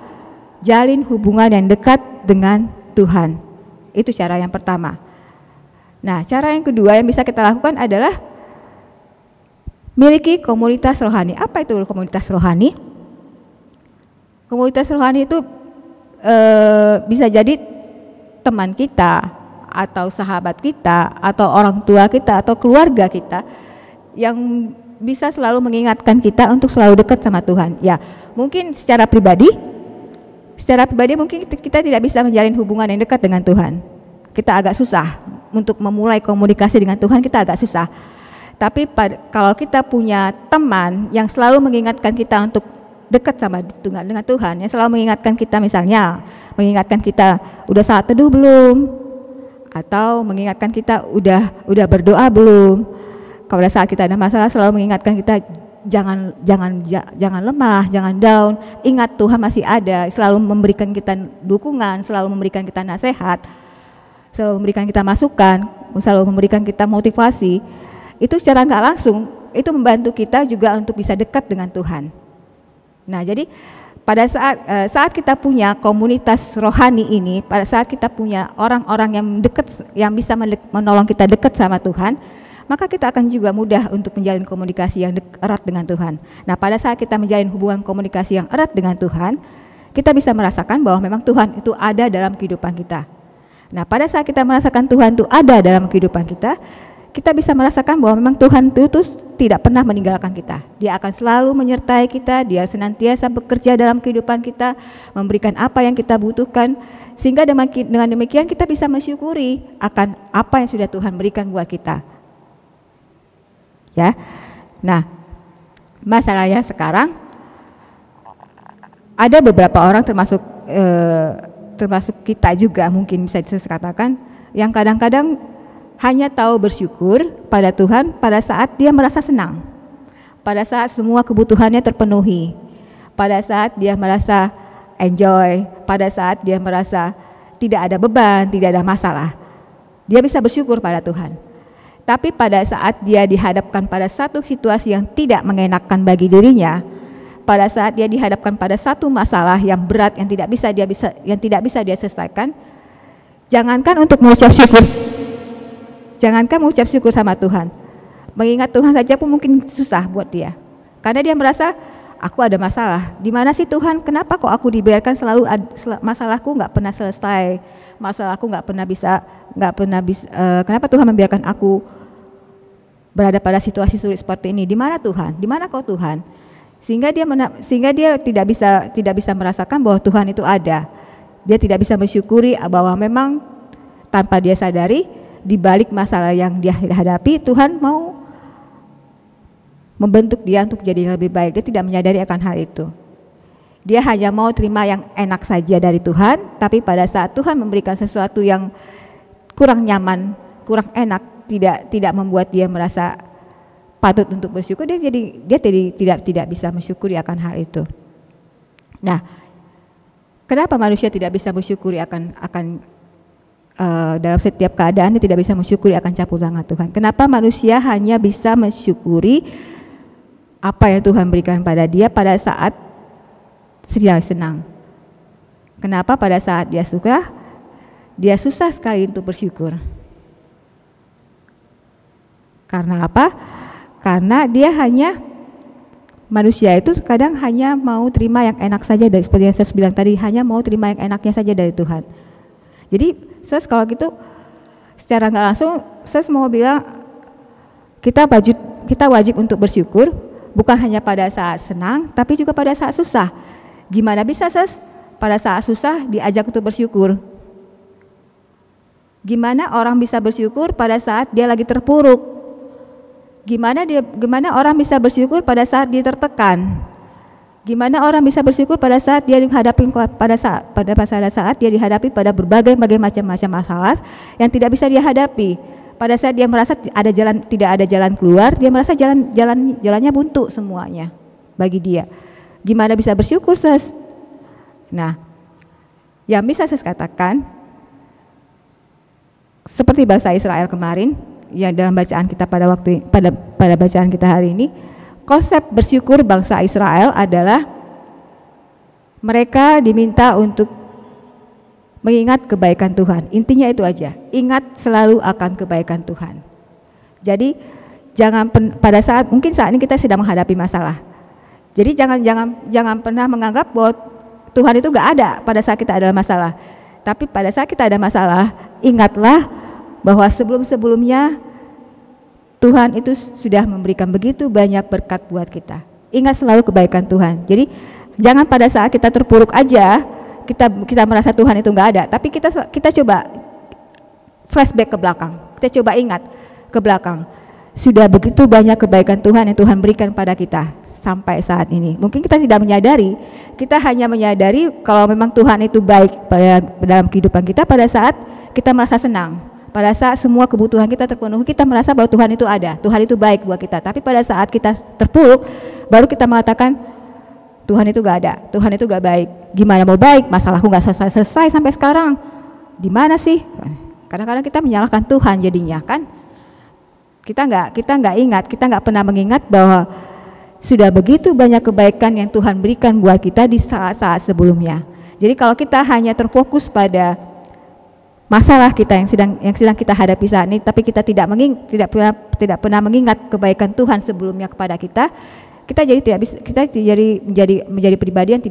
jalin hubungan yang dekat dengan Tuhan. Itu cara yang pertama. Nah, cara yang kedua yang bisa kita lakukan adalah miliki komunitas rohani. Apa itu komunitas rohani? Komunitas rohani itu bisa jadi teman kita, atau sahabat kita, atau orang tua kita, atau keluarga kita yang bisa selalu mengingatkan kita untuk selalu dekat sama Tuhan. Ya, mungkin secara pribadi mungkin kita tidak bisa menjalin hubungan yang dekat dengan Tuhan. Kita agak susah untuk memulai komunikasi dengan Tuhan, kita agak susah. Tapi kalau kita punya teman yang selalu mengingatkan kita untuk dekat sama dengan Tuhan, yang selalu mengingatkan kita, misalnya mengingatkan kita udah saat teduh belum, atau mengingatkan kita udah berdoa belum. Kalau pada saat kita ada masalah selalu mengingatkan kita jangan lemah, jangan down. Ingat Tuhan masih ada, selalu memberikan kita dukungan, selalu memberikan kita nasihat, selalu memberikan kita masukan, selalu memberikan kita motivasi. Itu secara nggak langsung itu membantu kita juga untuk bisa dekat dengan Tuhan. Nah, jadi pada saat kita punya komunitas rohani ini, pada saat kita punya orang-orang yang dekat, yang bisa menolong kita dekat sama Tuhan, maka kita akan juga mudah untuk menjalin komunikasi yang erat dengan Tuhan. Nah, pada saat kita menjalin hubungan komunikasi yang erat dengan Tuhan, kita bisa merasakan bahwa memang Tuhan itu ada dalam kehidupan kita. Nah, pada saat kita merasakan Tuhan itu ada dalam kehidupan kita, kita bisa merasakan bahwa memang Tuhan itu tidak pernah meninggalkan kita. Dia akan selalu menyertai kita, dia senantiasa bekerja dalam kehidupan kita, memberikan apa yang kita butuhkan, sehingga dengan demikian kita bisa mensyukuri akan apa yang sudah Tuhan berikan buat kita. Ya. Nah, masalahnya sekarang ada beberapa orang termasuk kita juga mungkin bisa dikatakan yang kadang-kadang hanya tahu bersyukur pada Tuhan pada saat dia merasa senang, pada saat semua kebutuhannya terpenuhi, pada saat dia merasa enjoy, pada saat dia merasa tidak ada beban, tidak ada masalah. Dia bisa bersyukur pada Tuhan. Tapi pada saat dia dihadapkan pada satu situasi yang tidak mengenakan bagi dirinya, pada saat dia dihadapkan pada satu masalah yang berat yang tidak bisa dia selesaikan, jangankan untuk mengucap syukur sama Tuhan, mengingat Tuhan saja pun mungkin susah buat dia, karena dia merasa aku ada masalah. Di mana sih Tuhan? Kenapa kok aku dibiarkan selalu masalahku nggak pernah selesai, masalahku nggak pernah bisa. Kenapa Tuhan membiarkan aku berada pada situasi sulit seperti ini? Di mana Tuhan? Di mana kau Tuhan? Sehingga dia tidak bisa merasakan bahwa Tuhan itu ada. Dia tidak bisa mensyukuri bahwa memang tanpa dia sadari, di balik masalah yang dia hadapi, Tuhan mau membentuk dia untuk jadi lebih baik. Dia tidak menyadari akan hal itu. Dia hanya mau terima yang enak saja dari Tuhan, tapi pada saat Tuhan memberikan sesuatu yang kurang nyaman, kurang enak, tidak membuat dia merasa patut untuk bersyukur, dia tidak bisa mensyukuri akan hal itu. Nah, kenapa manusia tidak bisa mensyukuri akan dalam setiap keadaan dia tidak bisa mensyukuri akan campur tangan Tuhan? Kenapa manusia hanya bisa mensyukuri apa yang Tuhan berikan pada dia pada saat sedang senang? Kenapa pada saat dia suka, dia susah sekali untuk bersyukur? Karena apa? Karena dia manusia itu kadang hanya mau terima yang enak saja, dari seperti yang saya bilang tadi, hanya mau terima yang enaknya saja dari Tuhan. Jadi saya kalau gitu secara nggak langsung saya mau bilang kita wajib untuk bersyukur, bukan hanya pada saat senang, tapi juga pada saat susah. Gimana bisa pada saat susah diajak untuk bersyukur? Gimana orang bisa bersyukur pada saat dia lagi terpuruk? Gimana orang bisa bersyukur pada saat dia tertekan? Gimana orang bisa bersyukur pada saat dia pada saat dia dihadapi pada berbagai macam masalah yang tidak bisa dia hadapi? Pada saat dia merasa tidak ada jalan keluar, dia merasa jalannya buntu semuanya bagi dia. Gimana bisa bersyukur, Ses? Nah, yang bisa saya katakan seperti bangsa Israel kemarin, ya dalam bacaan kita pada bacaan kita hari ini, konsep bersyukur bangsa Israel adalah mereka diminta untuk mengingat kebaikan Tuhan. Intinya itu aja, ingat selalu akan kebaikan Tuhan. Jadi pada saat ini kita sedang menghadapi masalah. Jadi jangan pernah menganggap bahwa Tuhan itu enggak ada pada saat kita ada masalah. Tapi pada saat kita ada masalah, ingatlah bahwa sebelum-sebelumnya Tuhan itu sudah memberikan begitu banyak berkat buat kita. Ingat selalu kebaikan Tuhan. Jadi jangan pada saat kita terpuruk aja kita merasa Tuhan itu enggak ada, tapi kita coba flashback ke belakang. Kita coba ingat ke belakang. Sudah begitu banyak kebaikan Tuhan yang Tuhan berikan pada kita sampai saat ini. Mungkin kita tidak menyadari, kita hanya menyadari kalau memang Tuhan itu baik dalam kehidupan kita pada saat kita merasa senang. Pada saat semua kebutuhan kita terpenuhi, kita merasa bahwa Tuhan itu ada, Tuhan itu baik buat kita. Tapi pada saat kita terpuruk, baru kita mengatakan Tuhan itu gak ada, Tuhan itu gak baik. Gimana mau baik? Masalahku gak selesai sampai sekarang. Di mana sih? Kadang-kadang kita menyalahkan Tuhan jadinya kan. Kita nggak ingat, kita nggak pernah mengingat bahwa sudah begitu banyak kebaikan yang Tuhan berikan buat kita di saat-saat sebelumnya. Jadi kalau kita hanya terfokus pada masalah kita yang sedang kita hadapi saat ini, tapi kita tidak pernah mengingat kebaikan Tuhan sebelumnya kepada kita, kita jadi menjadi pribadi yang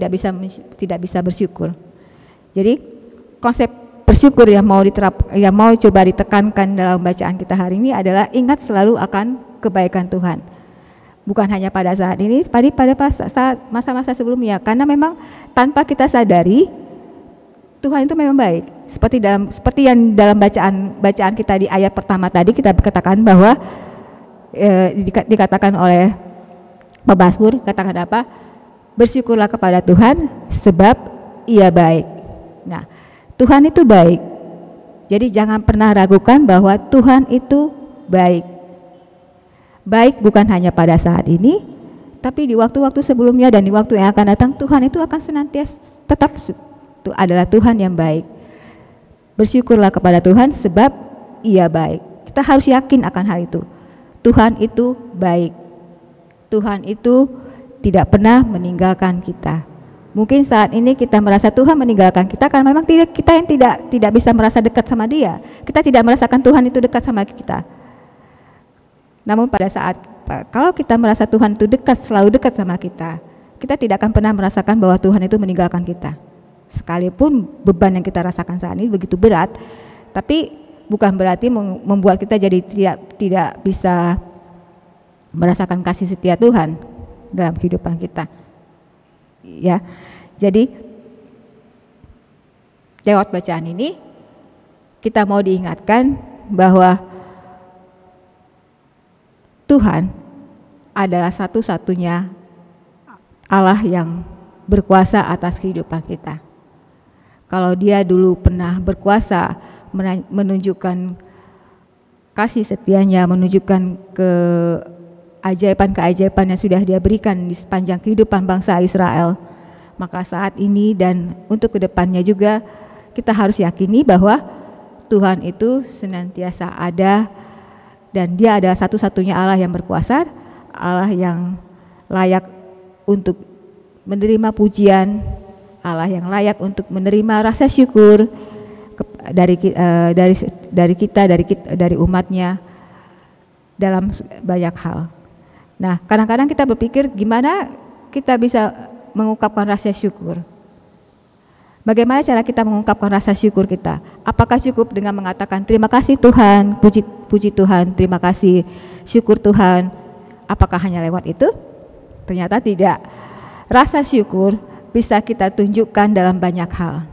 tidak bisa bersyukur. Jadi konsep bersyukur yang mau coba ditekankan dalam bacaan kita hari ini adalah ingat selalu akan kebaikan Tuhan. Bukan hanya pada saat ini, pada saat masa-masa sebelumnya, karena memang tanpa kita sadari Tuhan itu memang baik. Seperti yang dalam bacaan kita di ayat pertama tadi kita katakan bahwa dikatakan oleh pemazmur, katakan apa? Bersyukurlah kepada Tuhan sebab Ia baik. Nah, Tuhan itu baik. Jadi jangan pernah ragukan bahwa Tuhan itu baik. Baik bukan hanya pada saat ini, tapi di waktu-waktu sebelumnya dan di waktu yang akan datang, Tuhan itu akan senantiasa tetap itu adalah Tuhan yang baik. Bersyukurlah kepada Tuhan sebab Ia baik. Kita harus yakin akan hal itu. Tuhan itu baik. Tuhan itu tidak pernah meninggalkan kita. Mungkin saat ini kita merasa Tuhan meninggalkan kita karena memang kita yang tidak bisa merasa dekat sama Dia. Kita tidak merasakan Tuhan itu dekat sama kita. Namun pada saat kalau kita merasa Tuhan itu selalu dekat sama kita, kita tidak akan pernah merasakan bahwa Tuhan itu meninggalkan kita. Sekalipun beban yang kita rasakan saat ini begitu berat, tapi bukan berarti membuat kita jadi tidak bisa merasakan kasih setia Tuhan dalam kehidupan kita. Ya, jadi lewat bacaan ini kita mau diingatkan bahwa Tuhan adalah satu-satunya Allah yang berkuasa atas kehidupan kita. Kalau Dia dulu pernah berkuasa menunjukkan kasih setianya, menunjukkan keajaiban-keajaiban yang sudah Dia berikan di sepanjang kehidupan bangsa Israel, maka saat ini dan untuk kedepannya juga kita harus yakini bahwa Tuhan itu senantiasa ada dan Dia adalah satu-satunya Allah yang berkuasa, Allah yang layak untuk menerima pujian, Allah yang layak untuk menerima rasa syukur dari umatnya dalam banyak hal. Nah, kadang-kadang kita berpikir gimana kita bisa mengungkapkan rasa syukur. Bagaimana cara kita mengungkapkan rasa syukur kita? Apakah cukup dengan mengatakan terima kasih Tuhan, puji Tuhan, terima kasih, syukur Tuhan? Apakah hanya lewat itu? Ternyata tidak. Rasa syukur bisa kita tunjukkan dalam banyak hal.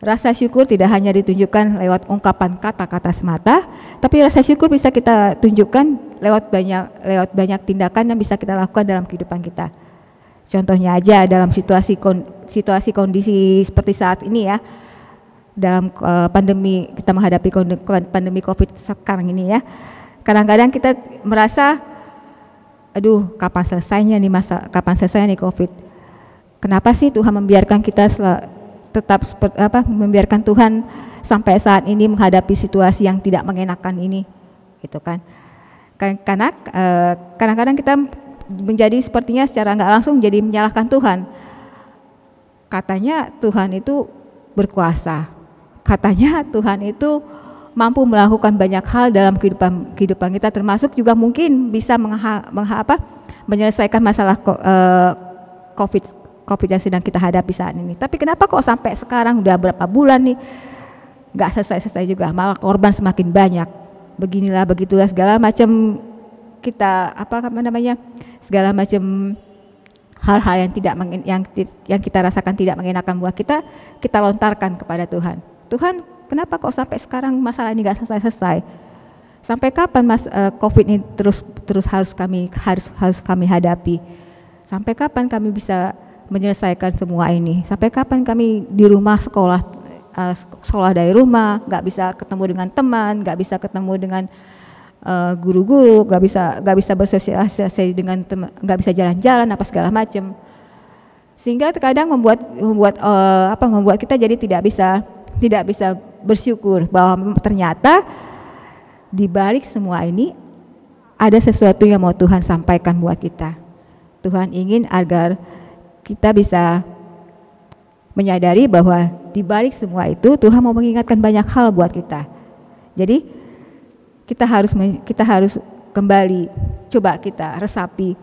Rasa syukur tidak hanya ditunjukkan lewat ungkapan kata-kata semata, tapi rasa syukur bisa kita tunjukkan lewat banyak tindakan yang bisa kita lakukan dalam kehidupan kita. Contohnya aja dalam situasi kondisi seperti saat ini ya, dalam pandemi, kita menghadapi pandemi COVID sekarang ini ya. Kadang-kadang kita merasa, aduh kapan selesainya nih COVID? Kenapa sih Tuhan membiarkan kita membiarkan Tuhan sampai saat ini menghadapi situasi yang tidak mengenakan ini, gitu kan? Karena kadang-kadang kita menjadi sepertinya secara nggak langsung jadi menyalahkan Tuhan. Katanya Tuhan itu berkuasa, katanya Tuhan itu mampu melakukan banyak hal dalam kehidupan kita, termasuk juga mungkin bisa menyelesaikan masalah COVID yang sedang kita hadapi saat ini. Tapi kenapa kok sampai sekarang udah berapa bulan nih nggak selesai juga, malah korban semakin banyak. Beginilah begitulah segala macam kita segala macam hal-hal yang kita rasakan tidak mengenakan buat kita lontarkan kepada Tuhan. Tuhan, kenapa kok sampai sekarang masalah ini nggak selesai? Sampai kapan COVID ini terus harus kami hadapi? Sampai kapan kami bisa menyelesaikan semua ini? Sampai kapan kami di rumah sekolah dari rumah, nggak bisa ketemu dengan teman, nggak bisa ketemu dengan guru-guru, nggak bisa bersosialisasi dengan teman, nggak bisa jalan-jalan apa segala macam, sehingga terkadang membuat kita jadi tidak bisa bersyukur bahwa ternyata di balik semua ini ada sesuatu yang mau Tuhan sampaikan buat kita. Tuhan ingin agar kita bisa menyadari bahwa di balik semua itu Tuhan mau mengingatkan banyak hal buat kita. Jadi kita harus kembali coba kita resapi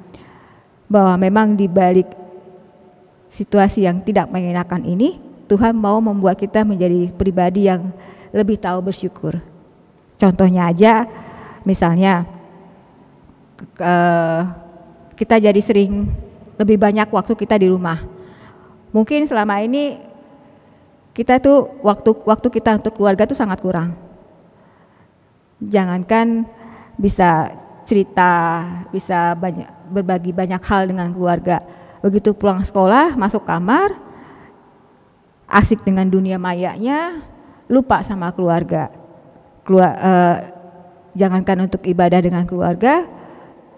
bahwa memang di balik situasi yang tidak mengenakan ini, Tuhan mau membuat kita menjadi pribadi yang lebih tahu bersyukur. Contohnya aja, misalnya kita jadi sering lebih banyak waktu kita di rumah. Mungkin selama ini kita tuh waktu kita untuk keluarga tuh sangat kurang. Jangankan bisa cerita, bisa berbagi banyak hal dengan keluarga. Begitu pulang sekolah, masuk kamar, asik dengan dunia mayanya, lupa sama keluarga. Jangankan untuk ibadah dengan keluarga,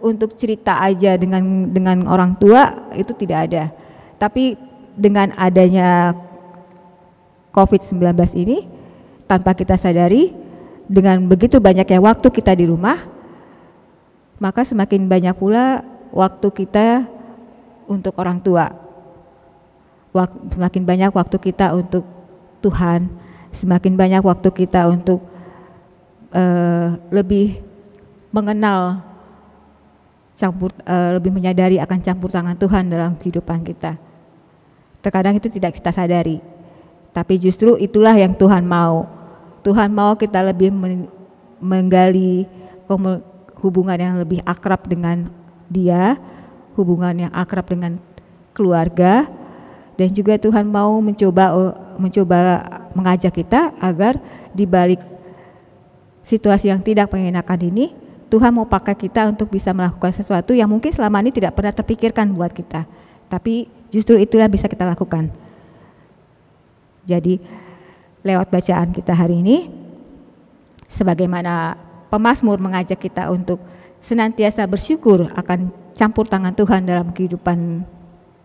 untuk cerita aja dengan orang tua itu tidak ada. Tapi dengan adanya COVID-19 ini, tanpa kita sadari, dengan begitu banyaknya waktu kita di rumah, maka semakin banyak pula waktu kita untuk orang tua, semakin banyak waktu kita untuk Tuhan, semakin banyak waktu kita untuk lebih mengenal lebih menyadari akan campur tangan Tuhan dalam kehidupan kita. Terkadang itu tidak kita sadari, tapi justru itulah yang Tuhan mau. Tuhan mau kita lebih menggali hubungan yang lebih akrab dengan Dia, hubungan yang akrab dengan keluarga, dan juga Tuhan mau mencoba mengajak kita agar di balik situasi yang tidak mengenakan ini, Tuhan mau pakai kita untuk bisa melakukan sesuatu yang mungkin selama ini tidak pernah terpikirkan buat kita. Tapi justru itulah bisa kita lakukan. Jadi lewat bacaan kita hari ini, sebagaimana pemazmur mengajak kita untuk senantiasa bersyukur akan campur tangan Tuhan dalam kehidupan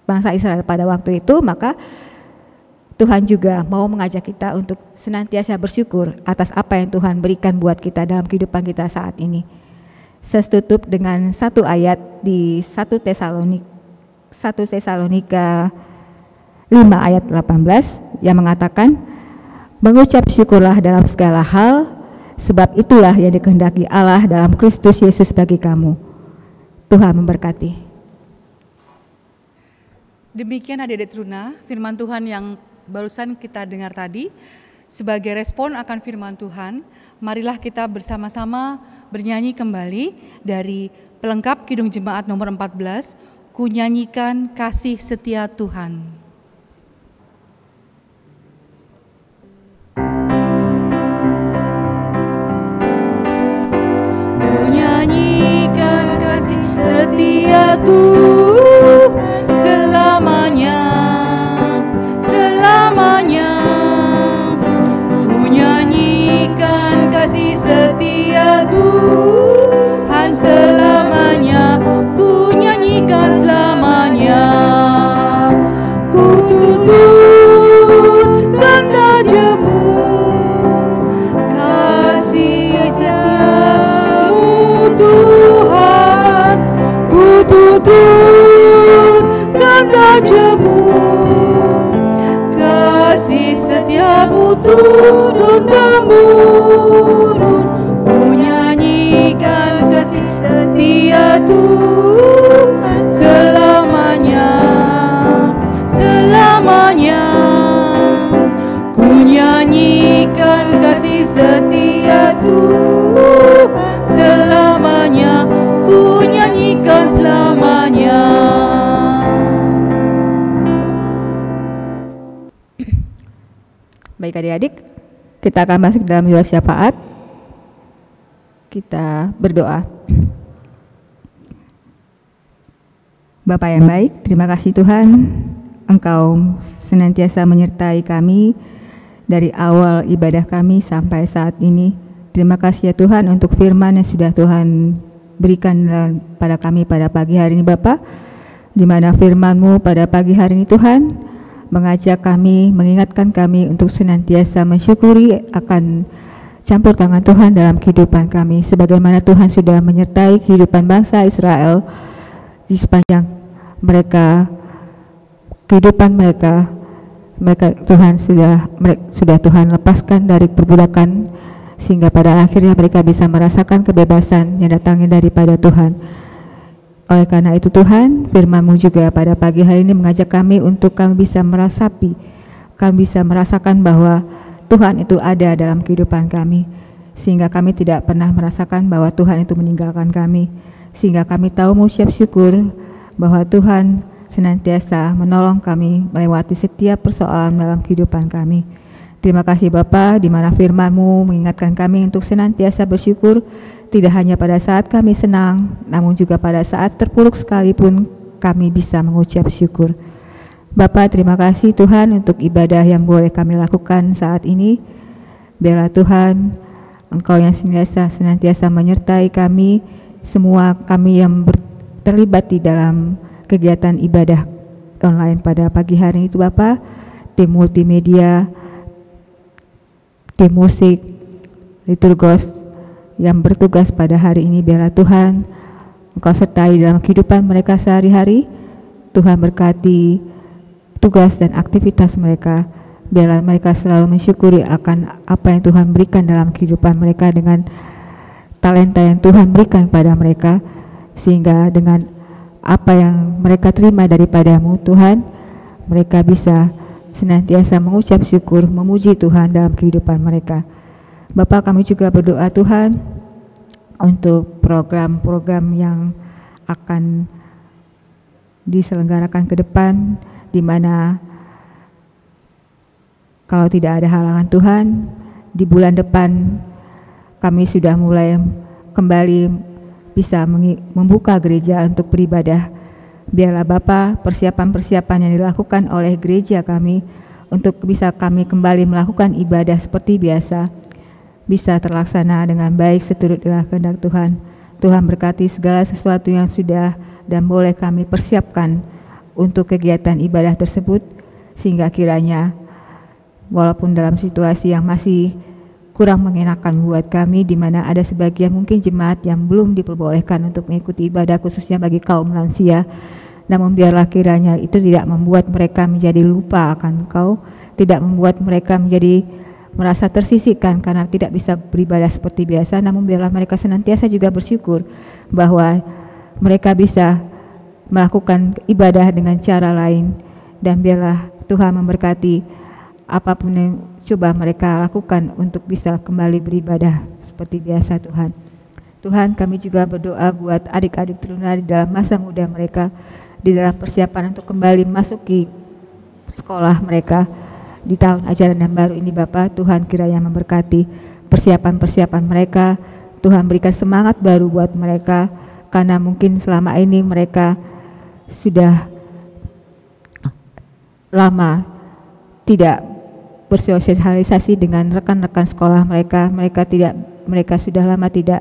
bangsa Israel pada waktu itu, maka Tuhan juga mau mengajak kita untuk senantiasa bersyukur atas apa yang Tuhan berikan buat kita dalam kehidupan kita saat ini. Saya tutup dengan satu ayat di 1 Tesalonika 5 ayat 18 yang mengatakan, mengucap syukurlah dalam segala hal, sebab itulah yang dikehendaki Allah dalam Kristus Yesus bagi kamu. Tuhan memberkati.
Demikian adik-adik Truna, firman Tuhan yang barusan kita dengar tadi. Sebagai respon akan firman Tuhan, marilah kita bersama-sama bernyanyi kembali dari pelengkap Kidung Jemaat nomor 14, Ku nyanyikan kasih setia Tuhan. Ku nyanyikan kasih setia Tuhan selamanya, selamanya. Ku nyanyikan kasih setia Tuhan selamanya, ku nyanyikan selamanya. Ku tuturkan tajammu kasih setiamu Tuhan, ku tuturkan tajammu kasih setiamu turun-temurun. Ku nyanyikan kasih setia Tuhan selamanya, selamanya. Ku nyanyikan kasih setia Tuhan selamanya, ku nyanyikan selamanya.
Baik adik-adik, kita akan masuk dalam doa syafaat. Kita berdoa. Bapa yang baik, terima kasih Tuhan, Engkau senantiasa menyertai kami dari awal ibadah kami sampai saat ini. Terima kasih ya Tuhan untuk firman yang sudah Tuhan berikan pada kami pada pagi hari ini Bapa, di mana firman-Mu pada pagi hari ini Tuhan mengajak kami, mengingatkan kami untuk senantiasa mensyukuri akan campur tangan Tuhan dalam kehidupan kami, sebagaimana Tuhan sudah menyertai kehidupan bangsa Israel di sepanjang kehidupan mereka Tuhan sudah Tuhan lepaskan dari perbudakan, sehingga pada akhirnya mereka bisa merasakan kebebasan yang datangnya daripada Tuhan. Oleh karena itu Tuhan, firman-Mu juga pada pagi hari ini mengajak kami untuk kami bisa merasakan bahwa Tuhan itu ada dalam kehidupan kami, sehingga kami tidak pernah merasakan bahwa Tuhan itu meninggalkan kami, sehingga kami tahu mengucap syukur bahwa Tuhan senantiasa menolong kami melewati setiap persoalan dalam kehidupan kami. Terima kasih Bapa, di mana firman-Mu mengingatkan kami untuk senantiasa bersyukur, tidak hanya pada saat kami senang, namun juga pada saat terpuruk sekalipun kami bisa mengucap syukur. Bapa, terima kasih Tuhan untuk ibadah yang boleh kami lakukan saat ini. Biarlah Tuhan, Engkau yang senantiasa menyertai kami, semua kami yang terlibat di dalam kegiatan ibadah online pada pagi hari itu Bapa, tim multimedia, tim musik, liturgos yang bertugas pada hari ini, biarlah Tuhan Engkau sertai dalam kehidupan mereka sehari-hari. Tuhan berkati tugas dan aktivitas mereka, biarlah mereka selalu mensyukuri akan apa yang Tuhan berikan dalam kehidupan mereka dengan talenta yang Tuhan berikan pada mereka, sehingga dengan apa yang mereka terima daripada-Mu Tuhan, mereka bisa senantiasa mengucap syukur, memuji Tuhan dalam kehidupan mereka. Bapa, kami juga berdoa Tuhan untuk program-program yang akan diselenggarakan ke depan, di mana kalau tidak ada halangan Tuhan, di bulan depan kami sudah mulai kembali bisa membuka gereja untuk beribadah Biarlah Bapa, persiapan-persiapan yang dilakukan oleh gereja kami untuk bisa kami kembali melakukan ibadah seperti biasa bisa terlaksana dengan baik seturut dengan kehendak Tuhan. Tuhan berkati segala sesuatu yang sudah dan boleh kami persiapkan untuk kegiatan ibadah tersebut, sehingga kiranya walaupun dalam situasi yang masih kurang mengenakan buat kami, di mana ada sebagian mungkin jemaat yang belum diperbolehkan untuk mengikuti ibadah khususnya bagi kaum lansia, namun biarlah kiranya itu tidak membuat mereka menjadi lupa akan Engkau, tidak membuat mereka menjadi merasa tersisihkan karena tidak bisa beribadah seperti biasa, namun biarlah mereka senantiasa juga bersyukur bahwa mereka bisa melakukan ibadah dengan cara lain, dan biarlah Tuhan memberkati apapun yang coba mereka lakukan untuk bisa kembali beribadah seperti biasa. Tuhan, kami juga berdoa buat adik-adik teruna di dalam masa muda mereka, di dalam persiapan untuk kembali masuki sekolah mereka di tahun ajaran yang baru ini. Bapa, Tuhan kiranya memberkati persiapan-persiapan mereka. Tuhan berikan semangat baru buat mereka, karena mungkin selama ini mereka sudah lama tidak bersosialisasi dengan rekan-rekan sekolah mereka. Mereka sudah lama tidak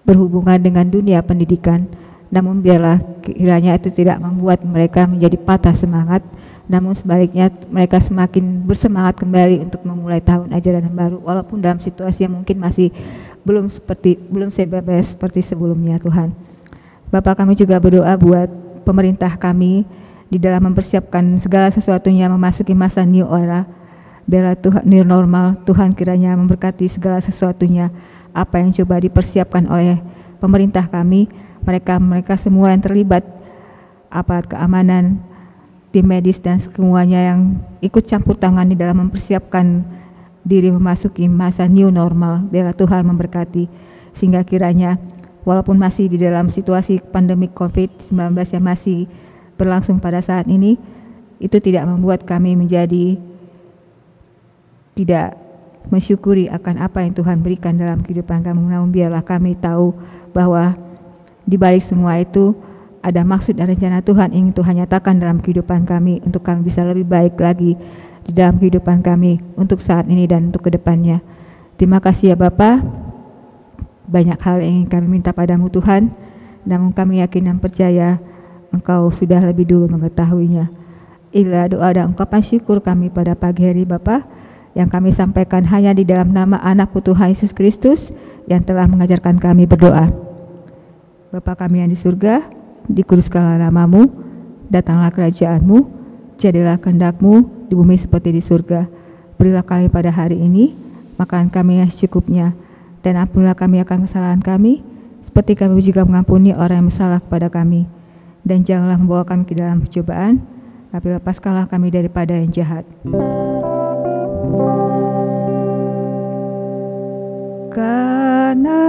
berhubungan dengan dunia pendidikan. Namun biarlah kiranya itu tidak membuat mereka menjadi patah semangat, namun sebaliknya mereka semakin bersemangat kembali untuk memulai tahun ajaran yang baru, walaupun dalam situasi yang mungkin masih belum sebebas seperti sebelumnya. Tuhan, Bapak, kami juga berdoa buat pemerintah kami di dalam mempersiapkan segala sesuatunya memasuki masa new era, biarlah Tuhan new normal. Tuhan kiranya memberkati segala sesuatunya, apa yang coba dipersiapkan oleh pemerintah kami, mereka semua yang terlibat, aparat keamanan, tim medis dan semuanya yang ikut campur tangan di dalam mempersiapkan diri memasuki masa new normal. Biarlah Tuhan memberkati, sehingga kiranya walaupun masih di dalam situasi pandemi COVID-19 yang masih berlangsung pada saat ini, itu tidak membuat kami menjadi tidak mensyukuri akan apa yang Tuhan berikan dalam kehidupan kami. Namun biarlah kami tahu bahwa di balik semua itu ada maksud dan rencana Tuhan ingin Tuhan nyatakan dalam kehidupan kami, untuk kami bisa lebih baik lagi di dalam kehidupan kami untuk saat ini dan untuk kedepannya. Terima kasih ya Bapa. Banyak hal yang ingin kami minta padamu Tuhan, namun kami yakin dan percaya Engkau sudah lebih dulu mengetahuinya. Inilah doa dan ungkapan syukur kami pada pagi hari Bapa, yang kami sampaikan hanya di dalam nama anak-Mu Tuhan Yesus Kristus yang telah mengajarkan kami berdoa. Bapa kami yang di surga, dikuduskanlah nama-Mu, datanglah kerajaan-Mu, jadilah kehendak-Mu di bumi seperti di surga. Berilah kami pada hari ini makanan kami yang secukupnya, dan ampunilah kami akan kesalahan kami, seperti kami juga mengampuni orang yang bersalah kepada kami. Dan janganlah membawa kami ke dalam pencobaan, tapi lepaskanlah kami daripada yang jahat. Karena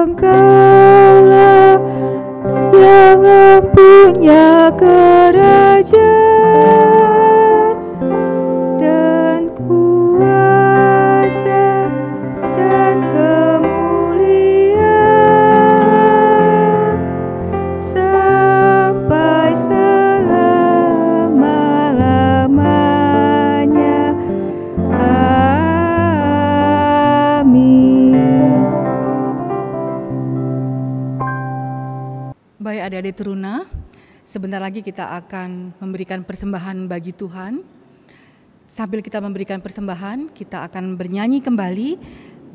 Engkaulah yang mempunyai kerajaan dan kuasa dan kemuliaan sampai selama-lamanya. Amin.
Baik adik-adik teruna, sebentar lagi kita akan memberikan persembahan bagi Tuhan. Sambil kita memberikan persembahan, kita akan bernyanyi kembali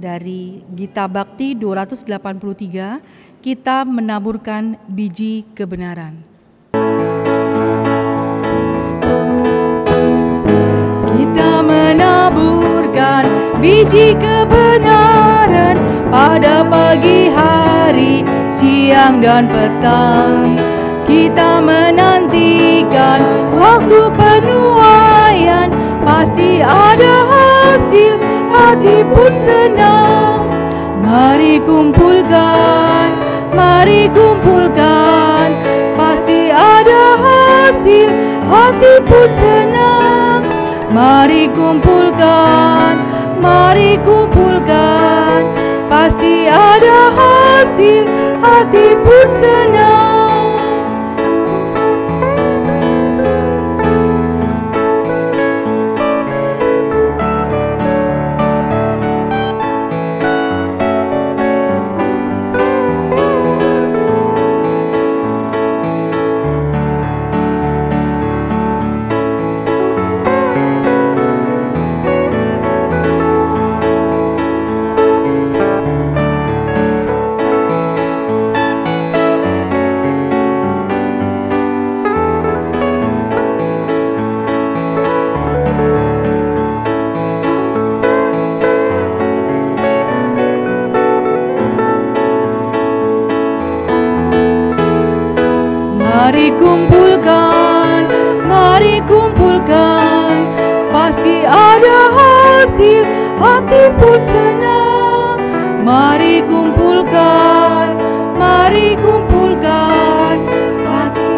dari Gita Bakti 283, kita menaburkan biji kebenaran. Kita menaburkan biji kebenaran pada pagi hari, siang dan petang. Kita menantikan waktu penuaian, pasti ada hasil, hati pun senang. Mari kumpulkan, pasti ada hasil, hati pun senang. Mari kumpulkan, pasti ada hasil, hati pun senang. Mari kumpulkan, pasti ada hasil, hati pun senang. Mari kumpulkan, pasti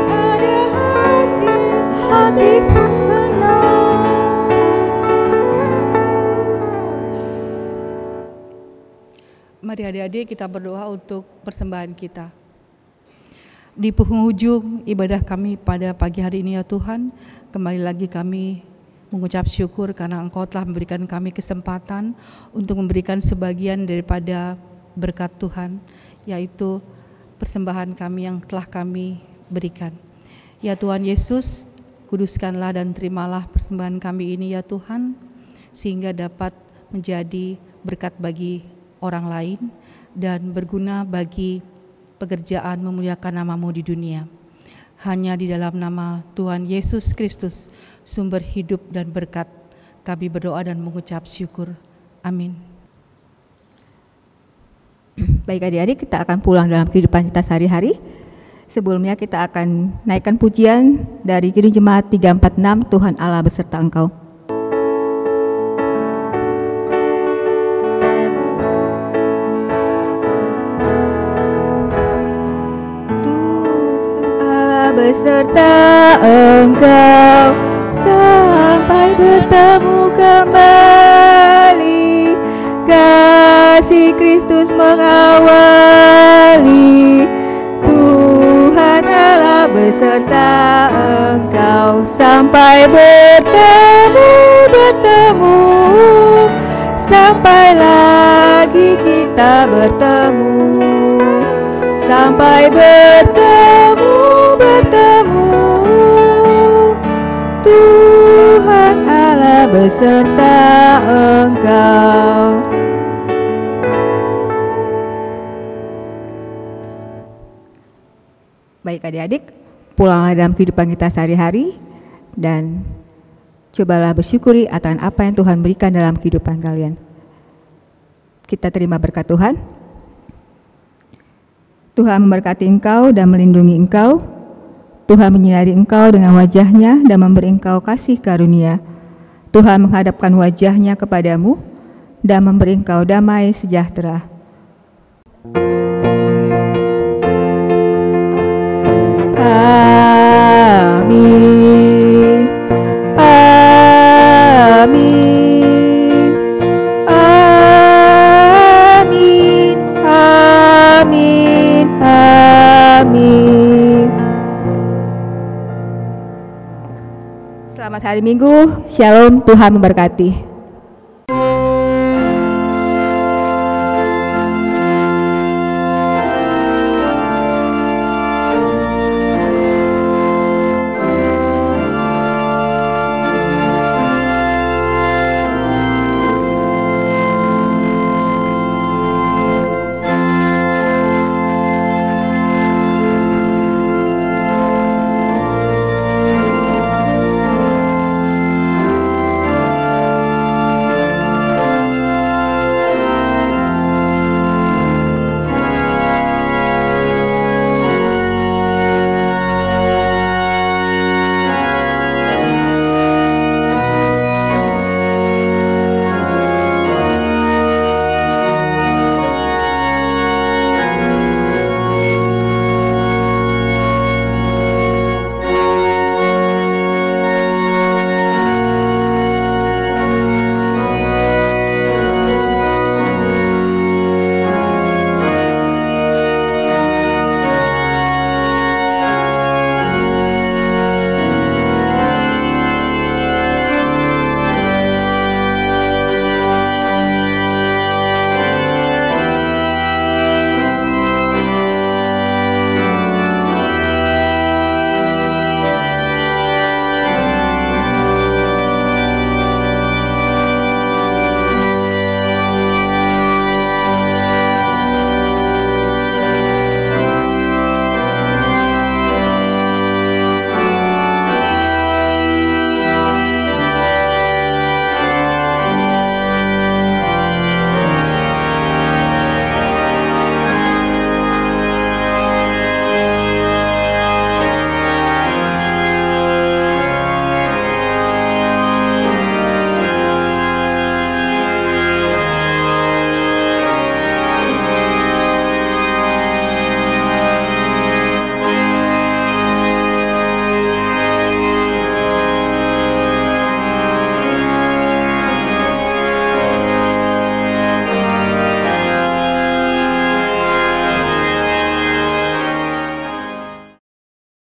ada hasil, hati pun senang. Mari adik-adik kita berdoa untuk persembahan kita. Di penghujung ibadah kami pada pagi hari ini ya Tuhan, kembali lagi kami mengucap syukur karena Engkau telah memberikan kami kesempatan untuk memberikan sebagian daripada berkat Tuhan, yaitu persembahan kami yang telah kami berikan. Ya Tuhan Yesus, kuduskanlah dan terimalah persembahan kami ini ya Tuhan, sehingga dapat menjadi berkat bagi orang lain dan berguna bagi pekerjaan memuliakan nama-Mu di dunia. Hanya di dalam nama Tuhan Yesus Kristus, sumber hidup dan berkat, kami berdoa dan mengucap syukur. Amin.
Baik adik-adik, kita akan pulang dalam kehidupan kita sehari-hari. Sebelumnya kita akan naikkan pujian dari Kidung Jemaat 346, Tuhan Allah beserta Engkau. Beserta Engkau sampai bertemu kembali, kasih Kristus mengawali. Tuhan Allah beserta Engkau sampai bertemu, sampai lagi kita bertemu, sampai bertemu. Tuhan Allah beserta Engkau. Baik adik-adik, pulanglah dalam kehidupan kita sehari-hari dan cobalah bersyukuri atas apa yang Tuhan berikan dalam kehidupan kalian. Kita terima berkat Tuhan. Tuhan memberkati engkau dan melindungi engkau. Tuhan menyinari engkau dengan wajah-Nya dan memberi engkau kasih karunia. Tuhan menghadapkan wajah-Nya kepadamu dan memberi engkau damai sejahtera. Amin. Amin. Amin. Amin. Amin. Selamat hari Minggu. Shalom, Tuhan memberkati.